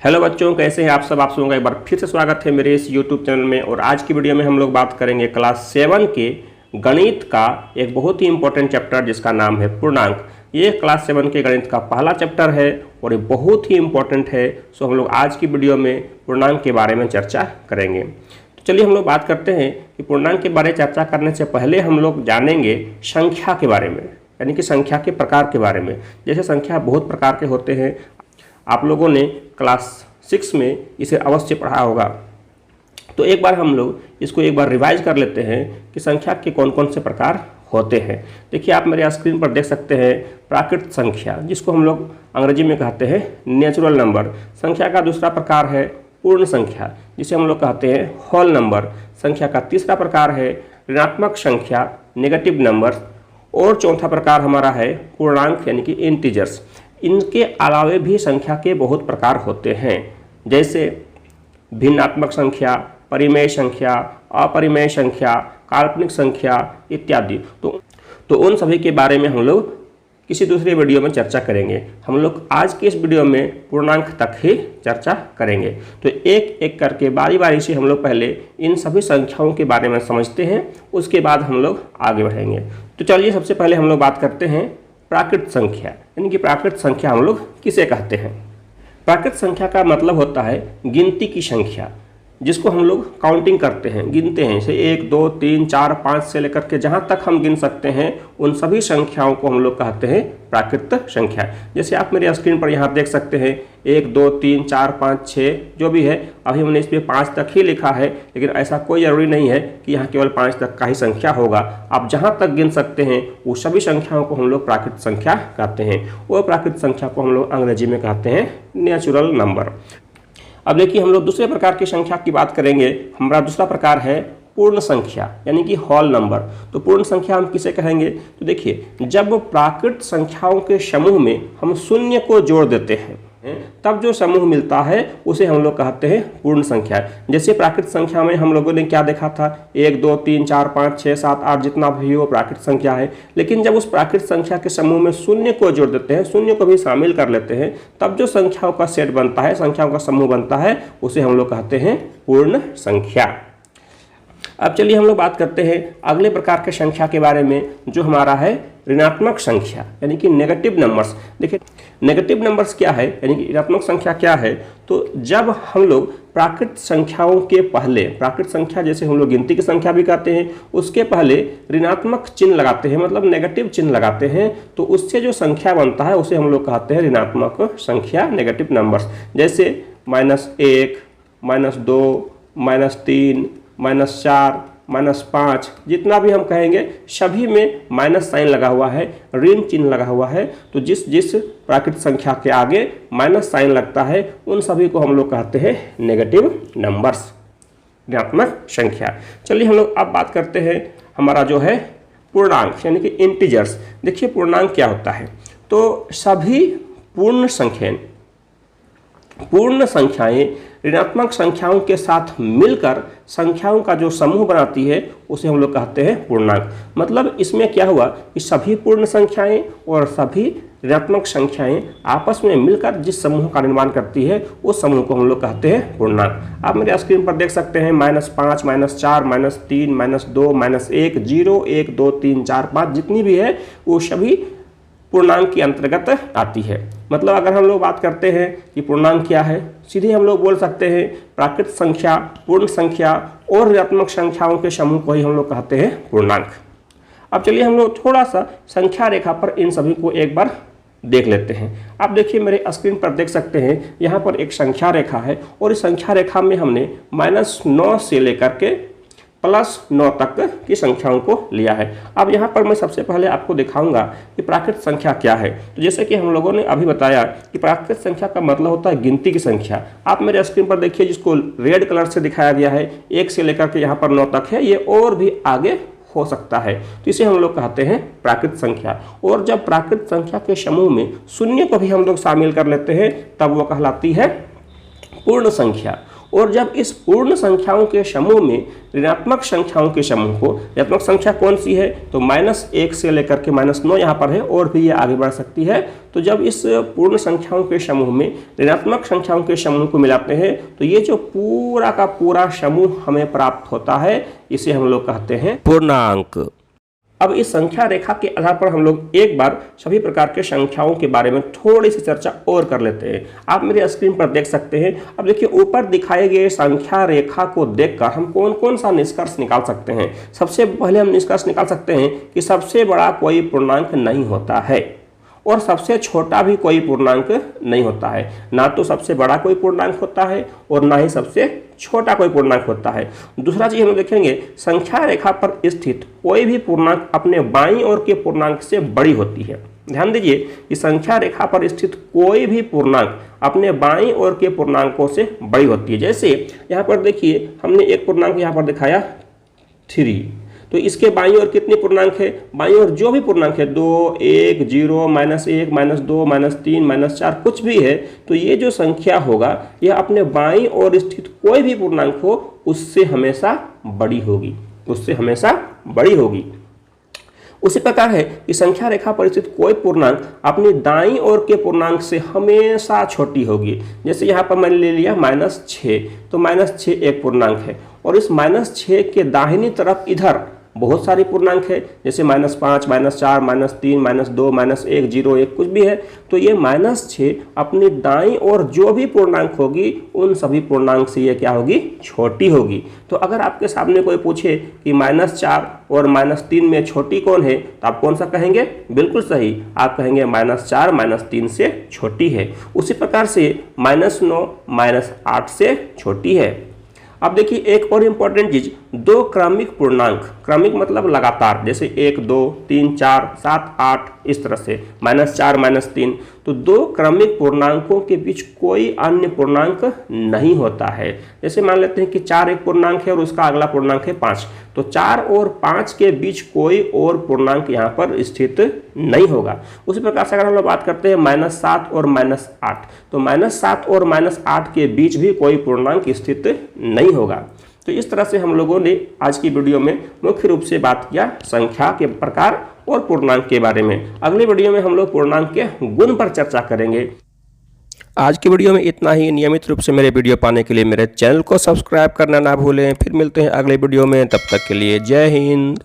Hello बच्चों, कैसे हैं आप सब। आप सबों का एक बार फिर से स्वागत है मेरे इस यूट्यूब चैनल में। और आज की वीडियो में हम लोग बात करेंगे क्लास 7 के गणित का एक बहुत ही इंपॉर्टेंट चैप्टर जिसका नाम है पूर्णांक। ये क्लास 7 के गणित का पहला चैप्टर है और ये बहुत ही इंपॉर्टेंट है। सो हम लोग आज की वीडियो में पूर्णांक के बारे में चर्चा करेंगे। तो चलिए हम लोग बात करते हैं कि पूर्णांक के बारे में चर्चा करने से पहले हम लोग जानेंगे संख्या के बारे में, यानी कि संख्या के प्रकार के बारे में। जैसे संख्या बहुत प्रकार के होते हैं, आप लोगों ने क्लास 6 में इसे अवश्य पढ़ा होगा। तो एक बार हम लोग इसको एक बार रिवाइज कर लेते हैं कि संख्या के कौन कौन से प्रकार होते हैं। देखिए आप मेरे स्क्रीन पर देख सकते हैं प्राकृत संख्या, जिसको हम लोग अंग्रेजी में कहते हैं नेचुरल नंबर। संख्या का दूसरा प्रकार है पूर्ण संख्या, जिसे हम लोग कहते हैं होल नंबर। संख्या का तीसरा प्रकार है ऋणात्मक संख्या, नेगेटिव नंबर। और चौथा प्रकार हमारा है पूर्णांक यानी कि इंटीजर्स। इनके अलावे भी संख्या के बहुत प्रकार होते हैं, जैसे भिन्नात्मक संख्या, परिमेय संख्या, अपरिमेय संख्या, काल्पनिक संख्या इत्यादि। तो उन सभी के बारे में हम लोग किसी दूसरे वीडियो में चर्चा करेंगे। हम लोग आज के इस वीडियो में पूर्णांक तक ही चर्चा करेंगे। तो एक एक करके बारी बारी से हम लोग पहले इन सभी संख्याओं के बारे में समझते हैं, उसके बाद हम लोग आगे बढ़ेंगे। तो चलिए सबसे पहले हम लोग बात करते हैं प्राकृत संख्या, यानी कि प्राकृत संख्या हम लोग किसे कहते हैं। प्राकृत संख्या का मतलब होता है गिनती की संख्या, जिसको हम लोग काउंटिंग करते हैं, गिनते हैं। जैसे 1 2 3 4 5 से लेकर के जहाँ तक हम गिन सकते हैं उन सभी संख्याओं को हम लोग कहते हैं प्राकृत संख्या। जैसे आप मेरे स्क्रीन पर यहाँ देख सकते हैं 1 2 3 4 5 6 जो भी है। अभी हमने इस पर 5 तक ही लिखा है, लेकिन ऐसा कोई ज़रूरी नहीं है कि यहाँ केवल 5 तक का ही संख्या होगा। आप जहाँ तक गिन सकते हैं वो सभी संख्याओं को हम लोग प्राकृत संख्या कहते हैं। वो प्राकृत संख्या को हम लोग अंग्रेजी में कहते हैं नेचुरल नंबर। अब देखिए हम लोग दूसरे प्रकार की संख्या की बात करेंगे। हमारा दूसरा प्रकार है पूर्ण संख्या, यानी कि होल नंबर। तो पूर्ण संख्या हम किसे कहेंगे? तो देखिए जब प्राकृत संख्याओं के समूह में हम शून्य को जोड़ देते हैं तब जो समूह मिलता है उसे हम लोग कहते हैं पूर्ण संख्या। जैसे प्राकृत संख्या में हम लोगों ने क्या देखा था, 1 2 3 4 5 6 7 8 जितना भी वो प्राकृत संख्या है। लेकिन जब उस प्राकृत संख्या के समूह में शून्य को जोड़ देते हैं, शून्य को भी शामिल कर लेते हैं, तब जो संख्याओं का सेट बनता है, संख्याओं का समूह बनता है, उसे हम लोग कहते हैं पूर्ण संख्या। अब चलिए हम लोग बात करते हैं अगले प्रकार के संख्या के बारे में, जो हमारा है ऋणात्मक संख्या, यानी कि नेगेटिव नंबर्स। देखिए नेगेटिव नंबर्स क्या है, यानी कि ऋणात्मक संख्या क्या है। तो जब हम लोग प्राकृत संख्याओं के पहले, प्राकृत संख्या जैसे हम लोग गिनती की संख्या भी कहते हैं, उसके पहले ऋणात्मक चिन्ह लगाते हैं, मतलब नेगेटिव चिन्ह लगाते हैं, तो उससे जो संख्या बनता है उसे हम लोग कहते हैं ऋणात्मक संख्या, नेगेटिव नंबर्स। जैसे -1 -2 -3 -4 -5 जितना भी हम कहेंगे सभी में माइनस साइन लगा हुआ है, ऋण चिन्ह लगा हुआ है। तो जिस जिस प्राकृत संख्या के आगे माइनस साइन लगता है उन सभी को हम लोग कहते हैं नेगेटिव नंबर्स, ऋणात्मक संख्या। चलिए हम लोग अब बात करते हैं हमारा जो है पूर्णांक, यानी कि इंटीजर्स। देखिए पूर्णांक क्या होता है। तो सभी पूर्ण संख्याएं ऋणात्मक संख्याओं के साथ मिलकर संख्याओं का जो समूह बनाती है उसे हम लोग कहते हैं पूर्णांक। मतलब इसमें क्या हुआ कि सभी पूर्ण संख्याएं और सभी ऋणात्मक संख्याएं आपस में मिलकर जिस समूह का निर्माण करती है उस समूह को हम लोग कहते हैं पूर्णांक। आप मेरे स्क्रीन पर देख सकते हैं -5 -4 -3 -2 -1 0 1 2 3 4 5 जितनी भी है वो सभी पूर्णांक के अंतर्गत आती है। मतलब अगर हम लोग बात करते हैं कि पूर्णांक क्या है, सीधे हम लोग बोल सकते हैं प्राकृत संख्या, पूर्ण संख्या और ऋणात्मक संख्याओं के समूह को ही हम लोग कहते हैं पूर्णांक। अब चलिए हम लोग थोड़ा सा संख्या रेखा पर इन सभी को एक बार देख लेते हैं। आप देखिए मेरे स्क्रीन पर देख सकते हैं यहाँ पर एक संख्या रेखा है और इस संख्या रेखा में हमने -9 से लेकर के +9 तक की संख्याओं को लिया है। अब यहाँ पर मैं सबसे पहले आपको दिखाऊंगा कि प्राकृत संख्या क्या है। तो जैसे कि हम लोगों ने अभी बताया कि प्राकृत संख्या का मतलब होता है गिनती की संख्या। आप मेरे स्क्रीन पर देखिए जिसको रेड कलर से दिखाया गया है, 1 से लेकर के यहाँ पर 9 तक है, ये और भी आगे हो सकता है, तो इसे हम लोग कहते हैं प्राकृत संख्या। और जब प्राकृत संख्या के समूह में शून्य को भी हम लोग शामिल कर लेते हैं तब वो कहलाती है पूर्ण संख्या। और जब इस पूर्ण संख्याओं के समूह में ऋणात्मक संख्याओं के समूह को, ऋणात्मक संख्या कौन सी है तो -1 से लेकर के -9 यहाँ पर है और भी ये आगे बढ़ सकती है। तो जब इस पूर्ण संख्याओं के समूह में ऋणात्मक संख्याओं के समूह को मिलाते हैं तो ये जो पूरा का पूरा समूह हमें प्राप्त होता है इसे हम लोग कहते हैं पूर्णांक। अब इस संख्या रेखा के आधार पर हम लोग एक बार सभी प्रकार के संख्याओं के बारे में थोड़ी सी चर्चा और कर लेते हैं। आप मेरे स्क्रीन पर देख सकते हैं। अब देखिए ऊपर दिखाए गए संख्या रेखा को देखकर हम कौन कौन सा निष्कर्ष निकाल सकते हैं। सबसे पहले हम निष्कर्ष निकाल सकते हैं कि सबसे बड़ा कोई पूर्णांक नहीं होता है और सबसे छोटा भी कोई पूर्णांक नहीं होता है। ना तो सबसे बड़ा कोई पूर्णांक होता है और ना ही सबसे छोटा कोई पूर्णांक होता है। दूसरा चीज हम देखेंगे, संख्या रेखा पर स्थित कोई भी पूर्णांक अपने बाईं ओर के पूर्णांक से बड़ी होती है। ध्यान दीजिए कि संख्या रेखा पर स्थित कोई भी पूर्णांक अपने बाईं ओर के पूर्णांकों से बड़ी होती है। जैसे यहाँ पर देखिए हमने एक पूर्णांक यहाँ पर दिखाया 3, तो इसके बाईं ओर कितने पूर्णांक है, बाईं ओर जो भी पूर्णांक है 2, 1, 0, -1, -2, -3, -4 कुछ भी है, तो ये जो संख्या होगा यह अपने बाईं ओर स्थित कोई भी पूर्णांक हो उससे हमेशा बड़ी होगी, उससे हमेशा बड़ी होगी। उसी प्रकार है कि संख्या रेखा पर स्थित कोई पूर्णांक अपनी दाईं ओर के पूर्णांक से हमेशा छोटी होगी। जैसे यहाँ पर मैंने ले लिया -6, तो -6 एक पूर्णांक है और इस -6 के दाहिनी तरफ इधर बहुत सारी पूर्णांक है, जैसे -5, -4, -3, -2, -1, 0, 1 कुछ भी है। तो ये -6 अपनी दाईं ओर जो भी पूर्णांक होगी उन सभी पूर्णांक से ये क्या होगी, छोटी होगी। तो अगर आपके सामने कोई पूछे कि -4 और -3 में छोटी कौन है तो आप कौन सा कहेंगे, बिल्कुल सही, आप कहेंगे -4 -3 से छोटी है। उसी प्रकार से -9 -8 से छोटी है। अब देखिए एक और इम्पॉर्टेंट चीज, दो क्रमिक पूर्णांक, क्रमिक मतलब लगातार, जैसे 1, 2, 3, 4, 7, 8 इस तरह से -4 -3, तो दो क्रमिक पूर्णांकों के बीच कोई अन्य पूर्णांक नहीं होता है। जैसे मान लेते हैं कि 4 एक पूर्णांक है और उसका अगला पूर्णांक है 5, तो 4 और 5 के बीच कोई और पूर्णांक यहाँ पर स्थित नहीं होगा। उसी प्रकार से अगर हम लोग बात करते हैं -7 और -8, तो -7 और -8 के बीच भी कोई पूर्णांक स्थित नहीं होगा। तो इस तरह से हम लोगों ने आज की वीडियो में मुख्य रूप से बात किया संख्या के प्रकार और पूर्णांक के बारे में। अगली वीडियो में हम लोग पूर्णांक के गुण पर चर्चा करेंगे। आज की वीडियो में इतना ही। नियमित रूप से मेरे वीडियो पाने के लिए मेरे चैनल को सब्सक्राइब करना ना भूलें। फिर मिलते हैं अगले वीडियो में, तब तक के लिए जय हिंद।